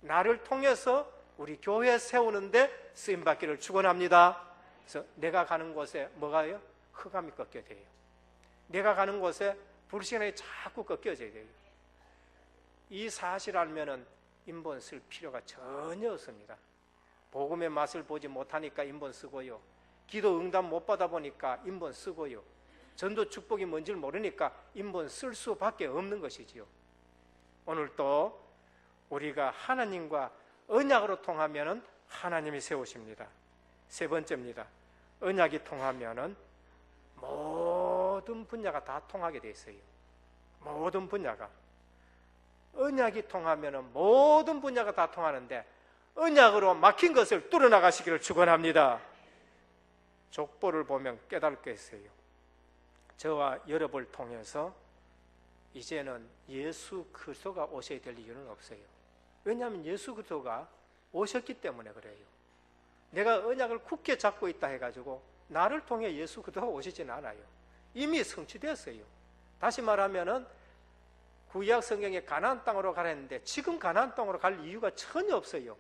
나를 통해서 우리 교회 세우는데 쓰임 받기를 축원합니다. 그래서 내가 가는 곳에 뭐가요? 흑암이 꺾여야 돼요. 내가 가는 곳에 불신앙이 자꾸 꺾여져야 돼요. 이 사실 알면은 인본 쓸 필요가 전혀 없습니다. 복음의 맛을 보지 못하니까 인본 쓰고요, 기도 응답 못 받아보니까 인본 쓰고요, 전도 축복이 뭔지를 모르니까 인본 쓸 수밖에 없는 것이지요. 오늘 또 우리가 하나님과 언약으로 통하면은 하나님이 세우십니다. 세 번째입니다. 언약이 통하면은 모든 분야가 다 통하게 돼 있어요. 모든 분야가. 언약이 통하면은 모든 분야가 다 통하는데 언약으로 막힌 것을 뚫어나가시기를 축원합니다. 족보를 보면 깨달을 게 있어요. 저와 여러분을 통해서 이제는 예수 그리스도가 오셔야 될 이유는 없어요. 왜냐하면 예수 그리스도가 오셨기 때문에 그래요. 내가 언약을 굳게 잡고 있다 해가지고 나를 통해 예수 그리스도가 오시지는 않아요. 이미 성취되었어요. 다시 말하면은 구약 성경에 가나안 땅으로 가라 했는데 지금 가나안 땅으로 갈 이유가 전혀 없어요.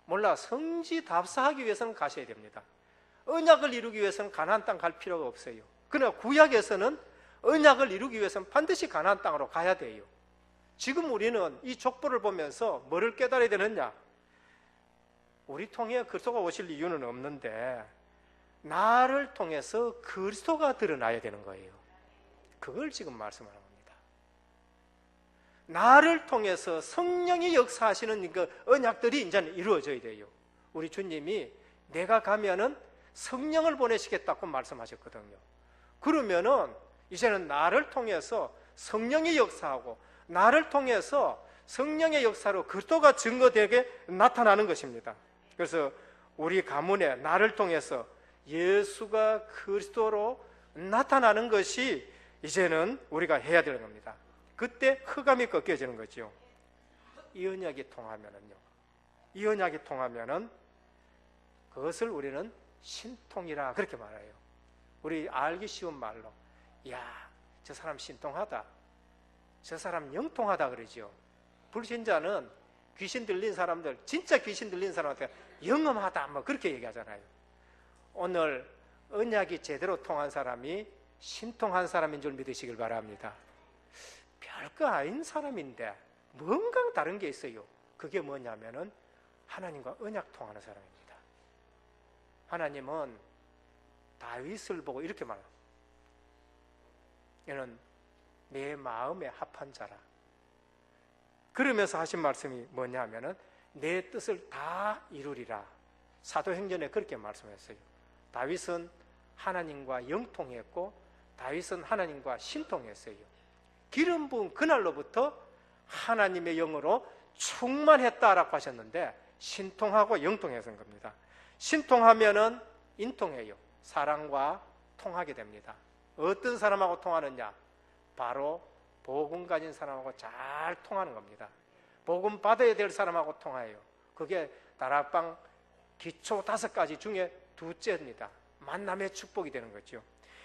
몰라, 성지 답사하기 위해서는 가셔야 됩니다. 언약을 이루기 위해서는 가나안 땅 갈 필요가 없어요. 그러나 구약에서는 언약을 이루기 위해서는 반드시 가나안 땅으로 가야 돼요. 지금 우리는 이 족보를 보면서 뭐를 깨달아야 되느냐? 우리 통해 그리스도가 오실 이유는 없는데 나를 통해서 그리스도가 드러나야 되는 거예요. 그걸 지금 말씀하는 겁니다. 나를 통해서 성령이 역사하시는 그 언약들이 이제는 이루어져야 돼요. 우리 주님이 내가 가면은 성령을 보내시겠다고 말씀하셨거든요. 그러면은 이제는 나를 통해서 성령이 역사하고 나를 통해서 성령의 역사로 그리스도가 증거되게 나타나는 것입니다. 그래서 우리 가문에 나를 통해서 예수가 그리스도로 나타나는 것이 이제는 우리가 해야 되는 겁니다. 그때 흑암이 꺾여지는 거죠. 이 언약이 통하면은요. 이 언약이 통하면은 그것을 우리는 신통이라 그렇게 말해요. 우리 알기 쉬운 말로 야, 저 사람 신통하다. 저 사람 영통하다 그러죠. 불신자는 귀신 들린 사람들, 진짜 귀신 들린 사람한테 영험하다 뭐 그렇게 얘기하잖아요. 오늘 언약이 제대로 통한 사람이 신통한 사람인 줄 믿으시길 바랍니다. 별거 아닌 사람인데 뭔가 다른 게 있어요. 그게 뭐냐면은 하나님과 언약 통하는 사람입니다. 하나님은 다윗을 보고 이렇게 말해요. 얘는 내 마음에 합한 자라. 그러면서 하신 말씀이 뭐냐면은 내 뜻을 다 이루리라. 사도행전에 그렇게 말씀했어요. 다윗은 하나님과 영통했고 다윗은 하나님과 신통했어요. 기름 부은 그날로부터 하나님의 영으로 충만했다라고 하셨는데 신통하고 영통해서인 겁니다. 신통하면은 인통해요. 사랑과 통하게 됩니다. 어떤 사람하고 통하느냐? 바로 복음 가진 사람하고 잘 통하는 겁니다. 복음 받아야 될 사람하고 통해요. 그게 다락방 기초 5가지 중에 둘째입니다. 만남의 축복이 되는 거죠.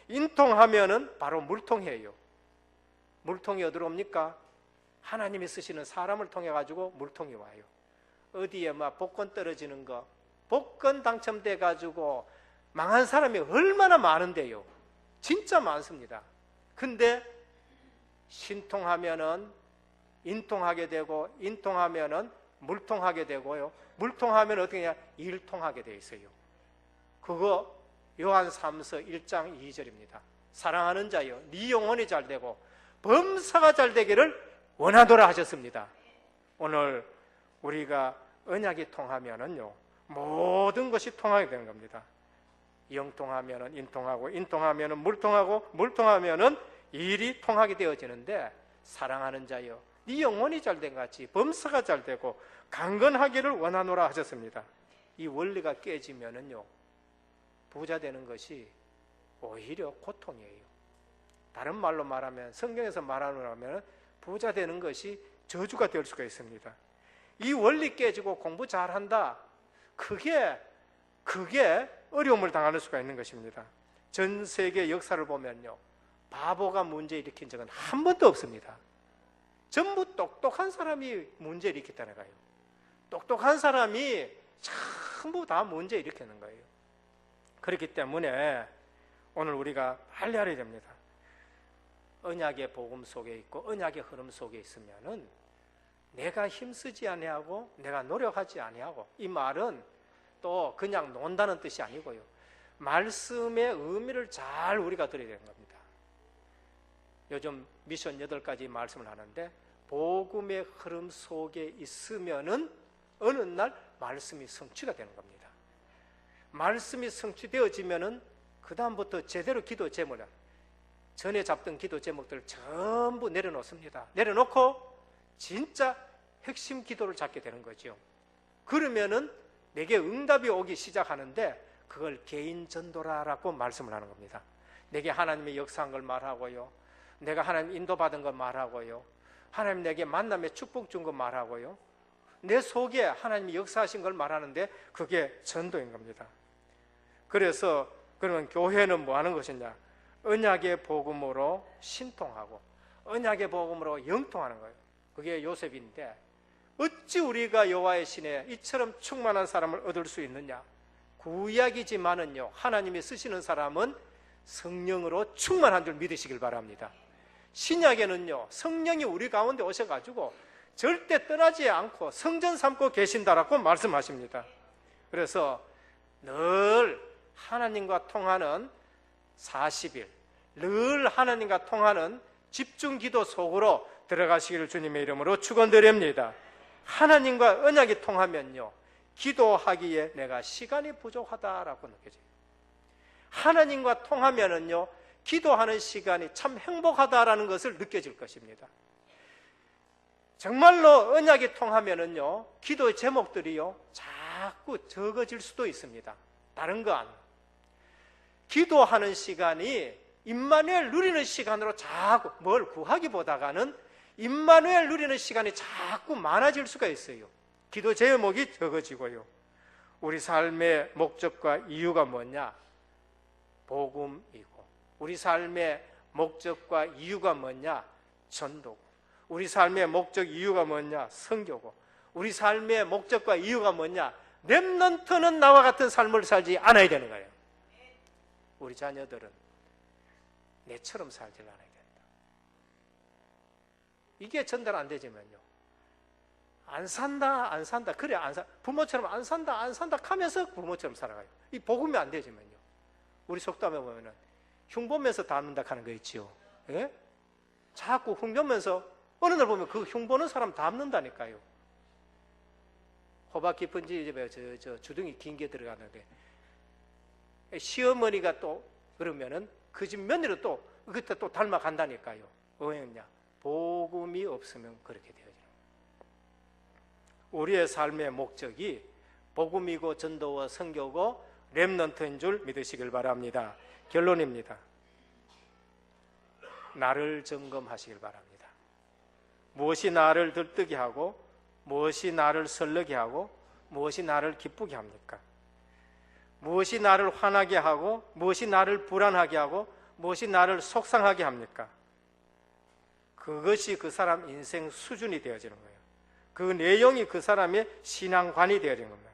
인통하면은 바로 물통이에요. 물통이 어디로 옵니까? 하나님이 쓰시는 사람을 통해 가지고 물통이 와요. 어디에 막 복권 떨어지는 거, 복권 당첨돼 가지고 망한 사람이 얼마나 많은데요. 진짜 많습니다. 근데 신통하면은 인통하게 되고 인통하면은 물통하게 되고요. 물통하면 어떻게 해야 일통하게 돼 있어요. 그거 요한 3서 1장 2절입니다. 사랑하는 자여 네 영혼이 잘 되고 범사가 잘 되기를 원하노라 하셨습니다. 오늘 우리가 언약이 통하면은요 모든 것이 통하게 되는 겁니다. 영통하면은 인통하고 인통하면은 물통하고 물통하면은 일이 통하게 되어지는데 사랑하는 자여 네 영혼이 잘된 같이 범사가 잘 되고 강건하기를 원하노라 하셨습니다. 이 원리가 깨지면은요 부자 되는 것이 오히려 고통이에요. 다른 말로 말하면 성경에서 말하면 부자 되는 것이 저주가 될 수가 있습니다. 이 원리 깨지고 공부 잘한다. 그게 어려움을 당하는 수가 있는 것입니다. 전 세계 역사를 보면요 바보가 문제 일으킨 적은 한 번도 없습니다. 전부 똑똑한 사람이 문제 일으켰다는 거예요. 똑똑한 사람이 전부 다 문제 일으키는 거예요. 그렇기 때문에 오늘 우리가 빨리 알아야 됩니다. 언약의 복음 속에 있고 언약의 흐름 속에 있으면은 내가 힘쓰지 아니하고 내가 노력하지 아니하고 이 말은 또 그냥 논다는 뜻이 아니고요. 말씀의 의미를 잘 우리가 들어야 되는 겁니다. 요즘 미션 8가지 말씀을 하는데 복음의 흐름 속에 있으면은 어느 날 말씀이 성취가 되는 겁니다. 말씀이 성취되어지면은 그 다음부터 제대로 기도 제목을 전에 잡던 기도 제목들을 전부 내려놓습니다. 내려놓고 진짜 핵심 기도를 잡게 되는 거죠. 그러면은 내게 응답이 오기 시작하는데 그걸 개인 전도라라고 말씀을 하는 겁니다. 내게 하나님의 역사한 걸 말하고요. 내가 하나님 인도받은 걸 말하고요. 하나님 내게 만남의 축복 준 걸 말하고요. 내 속에 하나님이 역사하신 걸 말하는데 그게 전도인 겁니다. 그래서 그러면 교회는 뭐 하는 것이냐? 언약의 복음으로 신통하고 언약의 복음으로 영통하는 거예요. 그게 요셉인데 어찌 우리가 여호와의 신에 이처럼 충만한 사람을 얻을 수 있느냐? 구약이지만은요 하나님이 쓰시는 사람은 성령으로 충만한 줄 믿으시길 바랍니다. 신약에는요, 성령이 우리 가운데 오셔가지고 절대 떠나지 않고 성전 삼고 계신다라고 말씀하십니다. 그래서 늘 하나님과 통하는 40일, 늘 하나님과 통하는 집중기도 속으로 들어가시기를 주님의 이름으로 축원드립니다. 하나님과 언약이 통하면요, 기도하기에 내가 시간이 부족하다라고 느껴져요. 하나님과 통하면은요, 기도하는 시간이 참 행복하다라는 것을 느껴질 것입니다. 정말로 언약이 통하면은요, 기도의 제목들이요, 자꾸 적어질 수도 있습니다. 다른 거 아니에요. 기도하는 시간이 임마누엘 누리는 시간으로 자꾸 뭘 구하기보다가는 임마누엘 누리는 시간이 자꾸 많아질 수가 있어요. 기도 제목이 적어지고요. 우리 삶의 목적과 이유가 뭐냐? 복음이고, 우리 삶의 목적과 이유가 뭐냐? 전도고, 우리 삶의 목적 이유가 뭐냐? 선교고, 우리 삶의 목적과 이유가 뭐냐? 렘넌트는 나와 같은 삶을 살지 않아야 되는 거예요. 우리 자녀들은 내처럼 살지 않아야 된다. 이게 전달 안 되지만요, 안 산다 그래 안 산, 부모처럼 안 산다 하면서 부모처럼 살아가요. 이 복음이 안 되지만요, 우리 속담에 보면은 흉보면서 닮는다 하는 거 있지요. 예? 자꾸 흉보면서 어느 날 보면 그 흉보는 사람 닮는다니까요. 호박 깊은 집에 저 주둥이 긴 게 들어가는데 시어머니가 또 그러면은 그 집 며느리도 또 그때 또 닮아간다니까요. 왜냐? 복음이 없으면 그렇게 되어져요. 우리의 삶의 목적이 복음이고 전도와 선교고 렘넌트인 줄 믿으시길 바랍니다. 결론입니다. 나를 점검하시길 바랍니다. 무엇이 나를 들뜨게 하고, 무엇이 나를 설레게 하고, 무엇이 나를 기쁘게 합니까? 무엇이 나를 화나게 하고, 무엇이 나를 불안하게 하고, 무엇이 나를 속상하게 합니까? 그것이 그 사람 인생 수준이 되어지는 거예요. 그 내용이 그 사람의 신앙관이 되어지는 겁니다.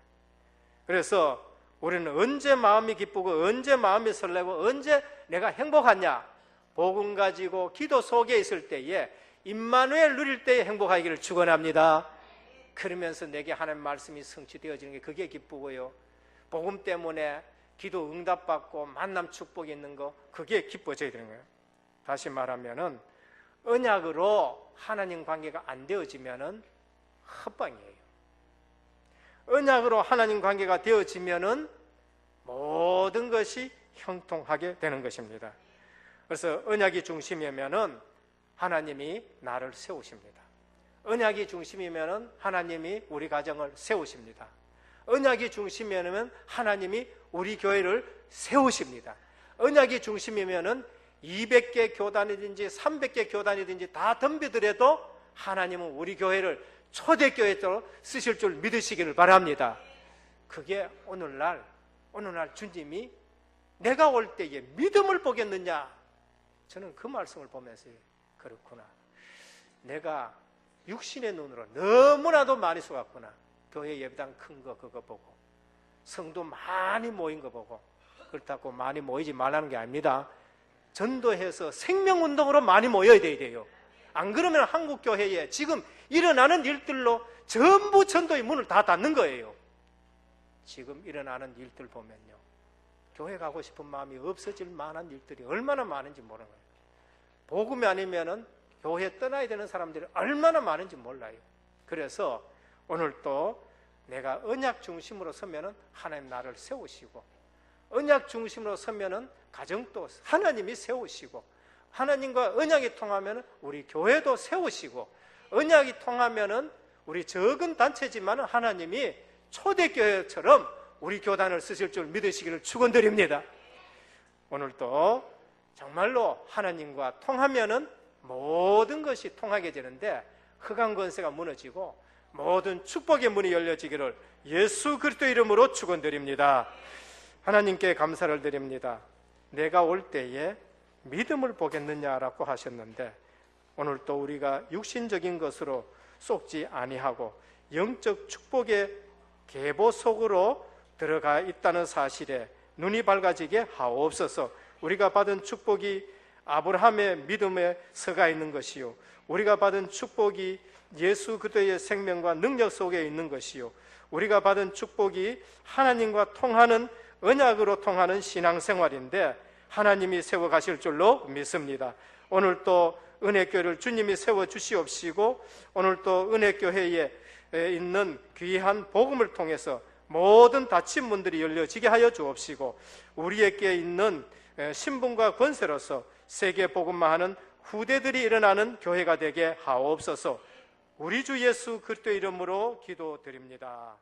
그래서 우리는 언제 마음이 기쁘고, 언제 마음이 설레고, 언제 내가 행복하냐? 복음 가지고 기도 속에 있을 때에 임마누엘 누릴 때에 행복하기를 축원합니다. 그러면서 내게 하나님 말씀이 성취되어지는 게 그게 기쁘고요, 복음 때문에 기도 응답받고 만남 축복이 있는 거, 그게 기뻐져야 되는 거예요. 다시 말하면은 언약으로 하나님 관계가 안 되어지면은 헛방이에요. 언약으로 하나님 관계가 되어지면은 모든 것이 형통하게 되는 것입니다. 그래서 언약이 중심이면은 하나님이 나를 세우십니다. 언약이 중심이면은 하나님이 우리 가정을 세우십니다. 언약이 중심이면 하나님이 우리 교회를 세우십니다. 언약이 중심이면은 200개 교단이든지 300개 교단이든지 다 덤비더라도 하나님은 우리 교회를 초대교회로 쓰실 줄 믿으시기를 바랍니다. 그게 오늘날 주님이 내가 올 때에 믿음을 보겠느냐? 저는 그 말씀을 보면서 그렇구나. 내가 육신의 눈으로 너무나도 많이 속았구나. 교회 예배당 큰 거 그거 보고, 성도 많이 모인 거 보고. 그렇다고 많이 모이지 말라는 게 아닙니다. 전도해서 생명운동으로 많이 모여야 돼요. 안 그러면 한국교회에 지금 일어나는 일들로 전부 전도의 문을 다 닫는 거예요. 지금 일어나는 일들 보면요, 교회 가고 싶은 마음이 없어질 만한 일들이 얼마나 많은지 모르는 거예요. 복음이 아니면은 교회 떠나야 되는 사람들이 얼마나 많은지 몰라요. 그래서 오늘 또 내가 언약 중심으로 서면은 하나님 나를 세우시고, 언약 중심으로 서면은 가정도 하나님이 세우시고, 하나님과 언약이 통하면은 우리 교회도 세우시고, 언약이 통하면은 우리 적은 단체지만 하나님이 초대교회처럼 우리 교단을 쓰실 줄 믿으시기를 축원드립니다. 오늘도 정말로 하나님과 통하면은 모든 것이 통하게 되는데 흑암 권세가 무너지고 모든 축복의 문이 열려지기를 예수 그리스도 이름으로 축원드립니다. 하나님께 감사를 드립니다. 내가 올 때에 믿음을 보겠느냐라고 하셨는데, 오늘 또 우리가 육신적인 것으로 속지 아니하고 영적 축복의 계보 속으로 들어가 있다는 사실에 눈이 밝아지게 하옵소서. 우리가 받은 축복이 아브라함의 믿음에 서가 있는 것이요, 우리가 받은 축복이 예수 그리스도의 생명과 능력 속에 있는 것이요, 우리가 받은 축복이 하나님과 통하는 언약으로 통하는 신앙생활인데 하나님이 세워가실 줄로 믿습니다. 오늘 또 은혜교회를 주님이 세워주시옵시고, 오늘 또 은혜교회에 있는 귀한 복음을 통해서 모든 닫힌 문들이 열려지게 하여 주옵시고, 우리에게 있는 신분과 권세로서 세계 복음만 하는 후대들이 일어나는 교회가 되게 하옵소서. 우리 주 예수 그리스도의 이름으로 기도드립니다.